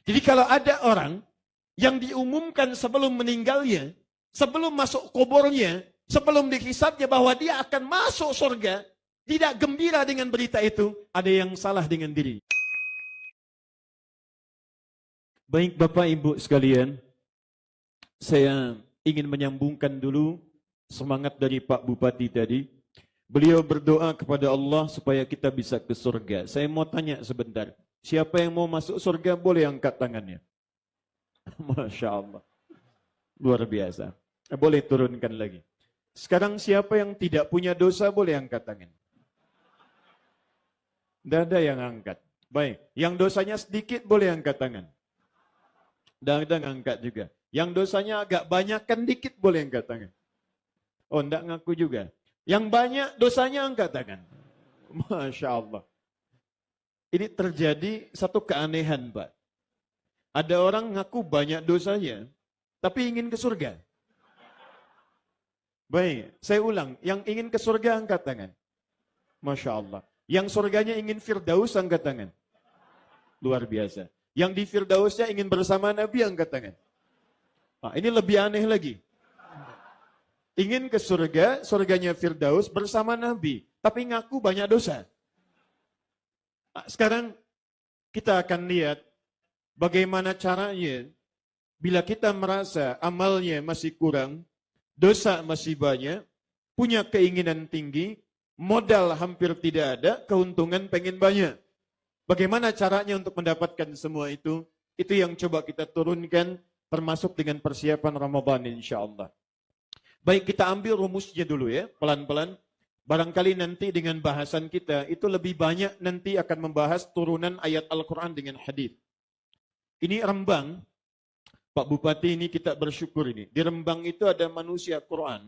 Jadi kalau ada orang yang diumumkan sebelum meninggalnya, sebelum masuk kuburnya, sebelum dihisabnya bahwa dia akan masuk surga, tidak gembira dengan berita itu, ada yang salah dengan diri. Baik Bapak Ibu sekalian, saya ingin menyambungkan dulu semangat dari Pak Bupati tadi. Beliau berdoa kepada Allah supaya kita bisa ke surga. Saya mau tanya sebentar, siapa yang mau masuk surga boleh angkat tangannya? Masya Allah, luar biasa. Boleh turunkan lagi. Sekarang siapa yang tidak punya dosa boleh angkat tangan. Tidak ada yang angkat. Baik, yang dosanya sedikit boleh angkat tangan. Tidak ada yang angkat juga. Yang dosanya agak banyak kan dikit boleh angkat tangan. Oh, tidak ngaku juga. Yang banyak dosanya angkat tangan. Masya Allah. Ini terjadi satu keanehan, Pak. Ada orang ngaku banyak dosanya, tapi ingin ke surga. Baik, saya ulang. Yang ingin ke surga angkat tangan. Masya Allah. Yang surganya ingin Firdaus angkat tangan. Luar biasa. Yang di Firdausnya ingin bersama Nabi angkat tangan. Nah, ini lebih aneh lagi. Ingin ke surga, surganya Firdaus bersama Nabi. Tapi ngaku banyak dosa. Nah, sekarang kita akan lihat bagaimana caranya bila kita merasa amalnya masih kurang, dosa masih banyak, punya keinginan tinggi, modal hampir tidak ada, keuntungan pengen banyak. Bagaimana caranya untuk mendapatkan semua itu? Itu yang coba kita turunkan, termasuk dengan persiapan Ramadan insya Allah. Baik, kita ambil rumusnya dulu ya, pelan-pelan. Barangkali nanti dengan bahasan kita, itu lebih banyak nanti akan membahas turunan ayat Al-Quran dengan hadis. Ini Rembang, Pak Bupati ini kita bersyukur ini. Di Rembang itu ada manusia Quran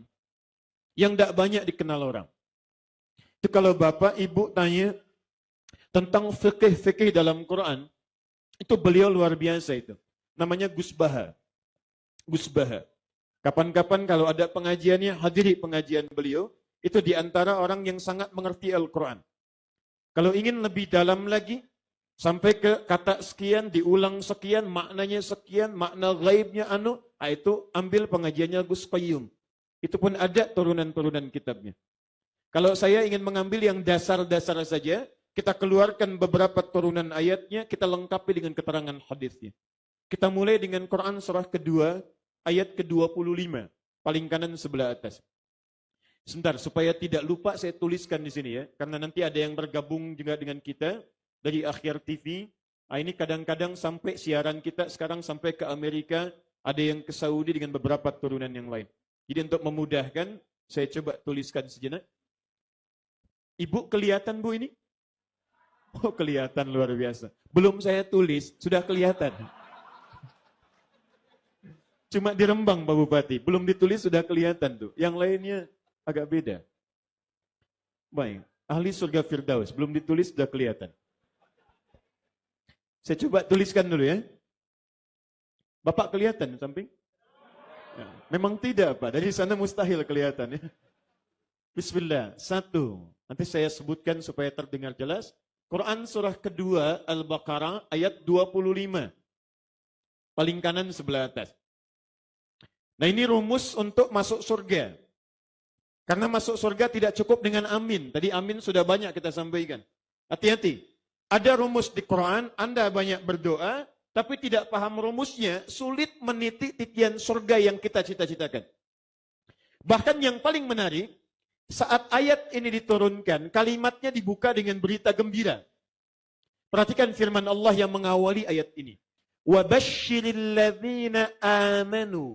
yang tidak banyak dikenal orang. Itu kalau Bapak Ibu tanya tentang fikih-fikih dalam Quran, itu beliau luar biasa itu. Namanya Gus Baha. Gus Baha. Kapan-kapan kalau ada pengajiannya, hadiri pengajian beliau, itu diantara orang yang sangat mengerti Al-Quran. Kalau ingin lebih dalam lagi, sampai ke kata sekian, diulang sekian, maknanya sekian, makna gaibnya itu ambil pengajiannya Gus Qayyum. Itu pun ada turunan-turunan kitabnya. Kalau saya ingin mengambil yang dasar-dasar saja, kita keluarkan beberapa turunan ayatnya, kita lengkapi dengan keterangan hadisnya. Kita mulai dengan Quran surah kedua, ayat ke-25, paling kanan sebelah atas. Sebentar, supaya tidak lupa saya tuliskan di sini ya, karena nanti ada yang bergabung juga dengan kita dari Akhir TV. Nah, ini kadang-kadang sampai siaran kita sekarang sampai ke Amerika, ada yang ke Saudi dengan beberapa turunan yang lain. Jadi untuk memudahkan, saya coba tuliskan sejenak. Ibu kelihatan Bu ini? Oh kelihatan luar biasa. Belum saya tulis, sudah kelihatan. Cuma di Rembang Pak Bupati, belum ditulis sudah kelihatan tuh. Yang lainnya agak beda. Baik, ahli surga Firdaus, belum ditulis sudah kelihatan. Saya coba tuliskan dulu ya. Bapak kelihatan di samping? Ya, memang tidak Pak, dari sana mustahil kelihatan ya. Bismillah, 1. Nanti saya sebutkan supaya terdengar jelas. Quran surah kedua Al-Baqarah ayat 25. Paling kanan sebelah atas. Nah ini rumus untuk masuk surga. Karena masuk surga tidak cukup dengan amin. Tadi amin sudah banyak kita sampaikan. Hati-hati. Ada rumus di Quran, Anda banyak berdoa, tapi tidak paham rumusnya, sulit meniti titian surga yang kita cita-citakan. Bahkan yang paling menarik, saat ayat ini diturunkan, kalimatnya dibuka dengan berita gembira. Perhatikan firman Allah yang mengawali ayat ini. وَبَشِّرِ الَّذِينَ آمَنُوا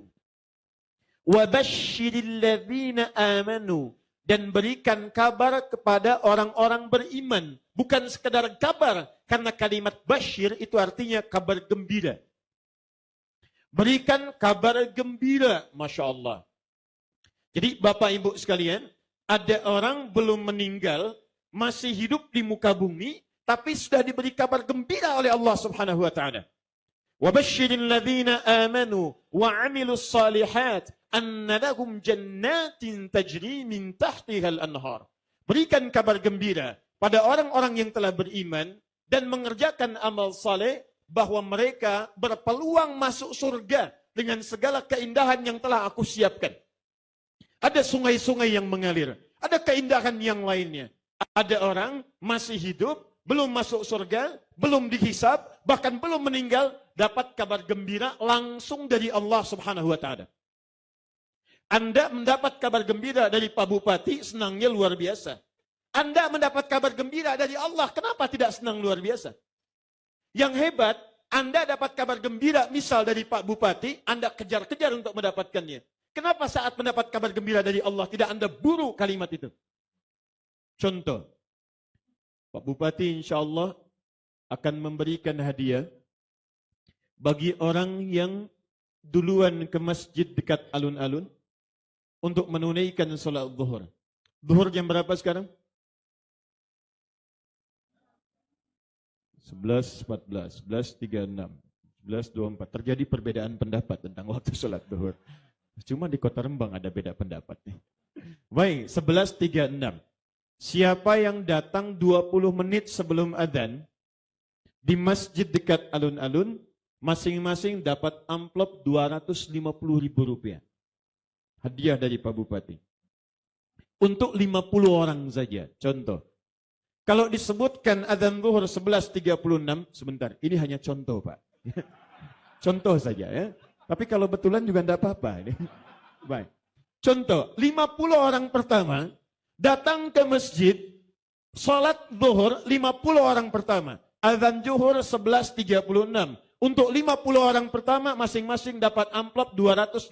وَبَشِّرِ الَّذِينَ آمَنُوا dan berikan kabar kepada orang-orang beriman. Bukan sekadar kabar, karena kalimat basyir itu artinya kabar gembira. Berikan kabar gembira, Masya Allah. Jadi Bapak Ibu sekalian, ada orang belum meninggal, masih hidup di muka bumi, tapi sudah diberi kabar gembira oleh Allah Subhanahu wa taala. Wa basyiril ladzina amanu wa 'amilus shalihat anna lahum jannatin tajri min tahtiha al-anhar. Berikan kabar gembira pada orang-orang yang telah beriman dan mengerjakan amal saleh, bahwa mereka berpeluang masuk surga dengan segala keindahan yang telah aku siapkan. Ada sungai-sungai yang mengalir, ada keindahan yang lainnya. Ada orang masih hidup, belum masuk surga, belum dihisab, bahkan belum meninggal, dapat kabar gembira langsung dari Allah Subhanahu wa taala. Anda mendapat kabar gembira dari Pak Bupati, senangnya luar biasa. Anda mendapat kabar gembira dari Allah, kenapa tidak senang luar biasa? Yang hebat, Anda dapat kabar gembira misal dari Pak Bupati, Anda kejar-kejar untuk mendapatkannya. Kenapa saat mendapat kabar gembira dari Allah tidak Anda buru kalimat itu? Contoh, Pak Bupati insya Allah akan memberikan hadiah bagi orang yang duluan ke masjid dekat alun-alun untuk menunaikan sholat zuhur. Zuhur jam berapa sekarang? 11.14, 11.36, 11.24. Terjadi perbedaan pendapat tentang waktu sholat zuhur. Cuma di Kota Rembang ada beda pendapat nih. Baik, 11.36. Siapa yang datang 20 menit sebelum adzan di masjid dekat alun-alun, masing-masing dapat amplop Rp250.000. Hadiah dari Pak Bupati. Untuk 50 orang saja, contoh. Kalau disebutkan adzan zuhur 11.36, sebentar, ini hanya contoh Pak. Contoh saja ya. Tapi kalau betulan juga tidak apa-apa. Baik. Contoh, 50 orang pertama datang ke masjid, sholat zuhur 50 orang pertama. Adzan zuhur 11.36. Untuk 50 orang pertama masing-masing dapat amplop 250.000.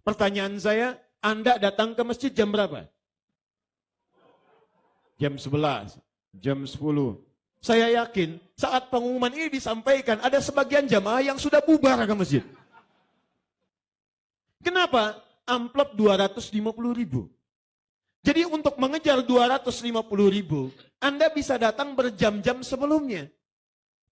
Pertanyaan saya, Anda datang ke masjid jam berapa? Jam 11, jam 10. Saya yakin saat pengumuman ini disampaikan, ada sebagian jamaah yang sudah bubar ke masjid. Kenapa? Amplop 250.000. Jadi untuk mengejar 250.000, Anda bisa datang berjam-jam sebelumnya.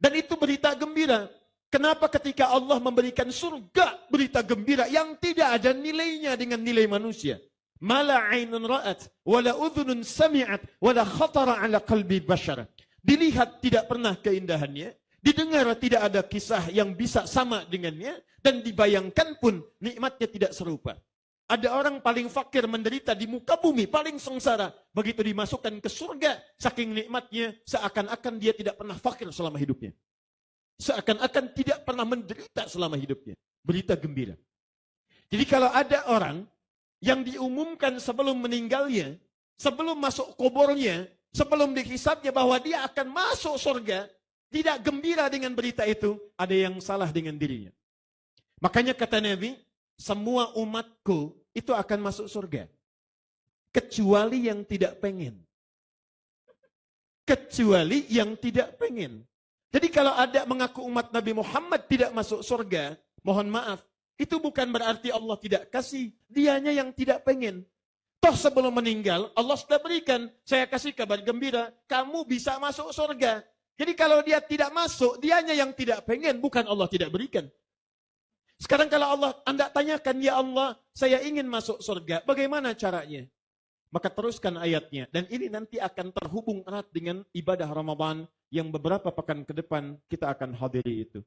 Dan itu berita gembira. Kenapa ketika Allah memberikan surga berita gembira yang tidak ada nilainya dengan nilai manusia? Mala ainun ra'at, wala udhunun sami'at, wala khatara ala qalbi bashar. Dilihat tidak pernah keindahannya, didengar tidak ada kisah yang bisa sama dengannya, dan dibayangkan pun nikmatnya tidak serupa. Ada orang paling fakir menderita di muka bumi, paling sengsara. Begitu dimasukkan ke surga, saking nikmatnya, seakan-akan dia tidak pernah fakir selama hidupnya. Seakan-akan tidak pernah menderita selama hidupnya. Berita gembira. Jadi kalau ada orang yang diumumkan sebelum meninggalnya, sebelum masuk kuburnya, sebelum dihisabnya bahwa dia akan masuk surga, tidak gembira dengan berita itu, ada yang salah dengan dirinya. Makanya kata Nabi, semua umatku itu akan masuk surga. Kecuali yang tidak pengen. Kecuali yang tidak pengen. Jadi kalau ada mengaku umat Nabi Muhammad tidak masuk surga, mohon maaf, itu bukan berarti Allah tidak kasih, dianya yang tidak pengen. Toh sebelum meninggal, Allah sudah berikan, saya kasih kabar gembira, kamu bisa masuk surga. Jadi kalau dia tidak masuk, dianya yang tidak pengen, bukan Allah tidak berikan. Sekarang kalau Anda tanyakan, ya Allah, saya ingin masuk surga, bagaimana caranya? Maka teruskan ayatnya, dan ini nanti akan terhubung erat dengan ibadah Ramadan yang beberapa pekan ke depan kita akan hadiri itu.